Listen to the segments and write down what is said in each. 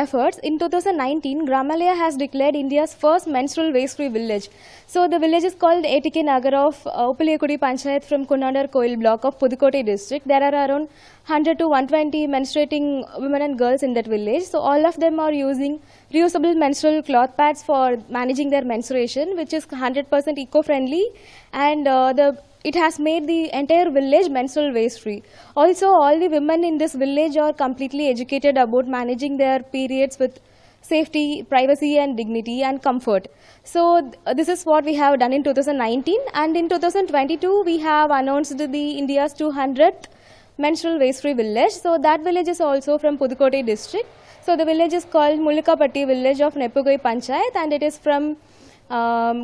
efforts, in 2019, Gramalaya has declared India's first menstrual waste-free village. So the village is called ATK Nagar of Uppaliyakudi Panchayat from Kunandar Koil block of Pudukkottai district. There are around 100 to 120 menstruating women and girls in that village. So all of them are using reusable menstrual cloth pads for managing their menstruation, which is 100% eco-friendly, and it has made the entire village menstrual waste-free. Also, all the women in this village are completely educated about managing their periods with safety, privacy and dignity and comfort. So this is what we have done in 2019, and in 2022 we have announced the India's 200th menstrual waste-free village. So that village is also from Pudukkottai district. So the village is called Mullikapatti village of Neppugai Panchayat, and it is from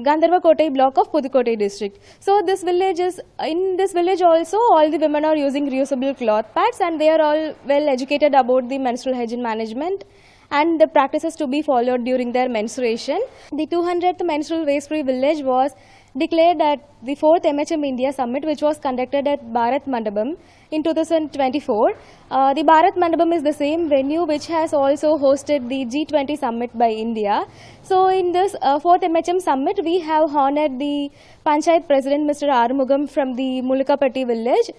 Gandharva Kottai block of Pudukkottai district. So this village is, in this village also all the women are using reusable cloth pads, and they are all well educated about the menstrual hygiene management and the practices to be followed during their menstruation. The 200th menstrual waste-free village was declared at the 4th MHM India Summit, which was conducted at Bharat Mandapam in 2024. The Bharat Mandapam is the same venue which has also hosted the G20 Summit by India. So in this 4th MHM Summit, we have honored the Panchayat President Mr. Arumugam from the Mullikapatti village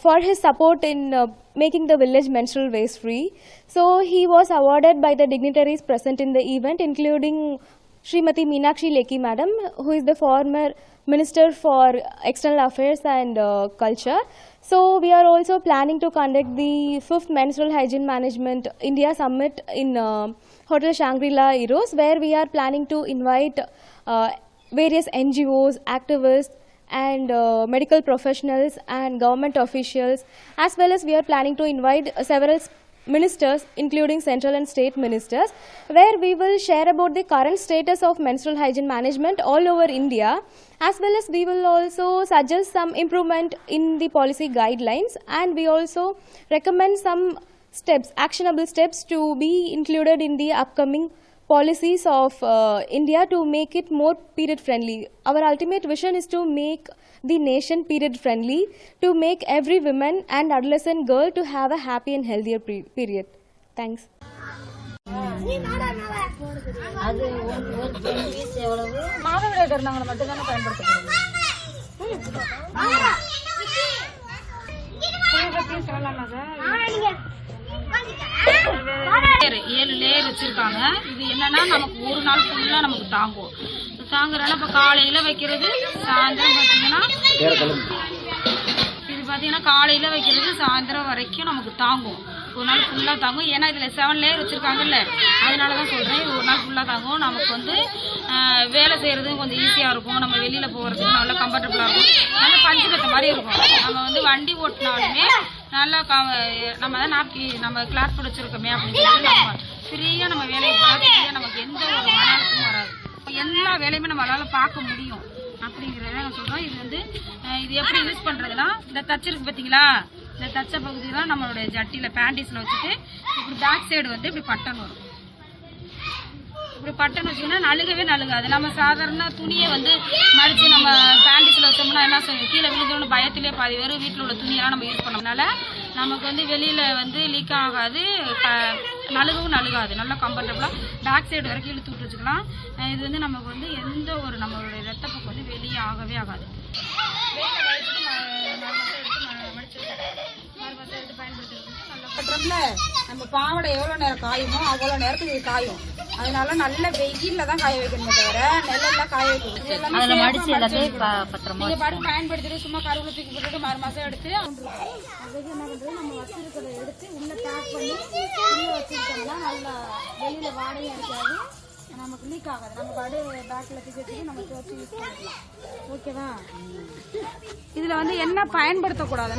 for his support in making the village menstrual waste-free. So he was awarded by the dignitaries present in the event, including Srimati Meenakshi Lekhi Madam, who is the former Minister for External Affairs and Culture. So we are also planning to conduct the 5th Menstrual Hygiene Management India Summit in Hotel Shangri-La Eros, where we are planning to invite various NGOs, activists and medical professionals and government officials, as well as we are planning to invite several ministers, including central and state ministers, where we will share about the current status of menstrual hygiene management all over India, as well as we will also suggest some improvement in the policy guidelines, and we also recommend some steps, actionable steps to be included in the upcoming policies of India to make it more period friendly. Our ultimate vision is to make the nation period friendly, to make every woman and adolescent girl to have a happy and healthier period. Thanks. ஏழு layer வச்சிருக்காங்க. இது என்னன்னா நமக்கு ஒரு நாள் ஃபுல்லா நமக்கு தாங்கும். தாங்குறதுனால இப்ப காலையில வைக்கிறது சாயந்தரம் பாத்தீங்கன்னா இது பாத்தீங்கன்னா காலையில வைக்கிறது சாயந்தரம் வரைக்கும் நமக்கு தாங்கும். ஒரு நாள் ஃபுல்லா தாங்கும். ஏன்னா இதுல 7 லேயர் வச்சிருக்காங்கல்ல, அதனாலதான் சொல்றேன் ஒரு நாள் ஃபுல்லா தாங்கும். நமக்கு வந்து வேலை செய்யறதும் கொஞ்சம் ஈஸியா இருக்கும். நம்ம வெளியில போறதுக்கு நல்லா கம்ஃபர்டபுளா இருக்கும். நல்ல பஞ்சு மெத்த மாதிரி இருக்கும். நம்ம வந்து வண்டி ஓட்டினாலுமே நல்லா நம்ம தான் நாப்கி நம்ம கிளாத் போட்டு வச்சிருக்கோமே அப்படின்னு சொல்லி நம்ம ஃப்ரீயா நம்ம வேலையை பார்த்து நமக்கு எந்த ஒரு மன அழுத்தமும் வராது. எல்லா வேலையுமே நம்மளால பார்க்க முடியும் அப்படிங்கிறத நான் சொல்றோம். இது வந்து இது எப்படி யூஸ் பண்றதுன்னா, இந்த தச்சிருக்கு பாத்தீங்களா, இந்த தச்ச பகுதி தான் நம்மளுடைய ஜட்டியில பேண்டிஸ்ல வச்சுட்டு இப்படி பேக் சைடு வந்து இப்படி பட்டன் வரும். இப்படி பட்டன் வச்சோம்னா நழுகவே நழுகாது. நம்ம சாதாரண துணியை வந்து மடிச்சு நம்ம பேண்டிஸ்ல வச்சோம்னா என்ன செய்யும், கீழே விழுந்தோன்னு பயத்திலே பாதி பேர் வீட்டில் உள்ள துணியெல்லாம் நம்ம யூஸ் பண்ணோம்னால நமக்கு வந்து வெளியில வந்து லீக் ஆகாது, நழுகவும் நழுகாது. நல்லா கம்ஃபர்டபுளா பேக் சைடு வரைக்கும் இழுத்து விட்டு வச்சுக்கலாம். இது வந்து நமக்கு வந்து எந்த ஒரு நம்மளுடைய ரத்தப்பக்கம் வந்து வெளியே ஆகவே ஆகாது. நம்ம பாவடை எவ்வளவு நேரம் காயுமோ அவ்வளவு நேரத்துக்கு இது காயும். அதனால நல்ல வெயில்ல தான் காய வைக்கணுமே தவிர நெல்ல காய வைக்கணும். நீங்க பாட்டு பயன்படுத்திட்டு சும்மா கருவுல தூக்கி போட்டுட்டு 6 மாசம் எடுத்து அதுக்கு என்ன பண்றது, நம்ம வச்சிருக்கிறத எடுத்து உள்ள பேக் பண்ணி உள்ள வச்சிருக்கோம்னா நல்லா வெளியில வாடையும் அடிக்காது, நமக்கு லீக் ஆகாது. நம்ம பாடு பேக்ல தூக்கி வச்சுட்டு நம்ம துவச்சி யூஸ் பண்ணிக்கலாம். ஓகேவா? இதுல வந்து என்ன பயன்படுத்தக்கூடாது.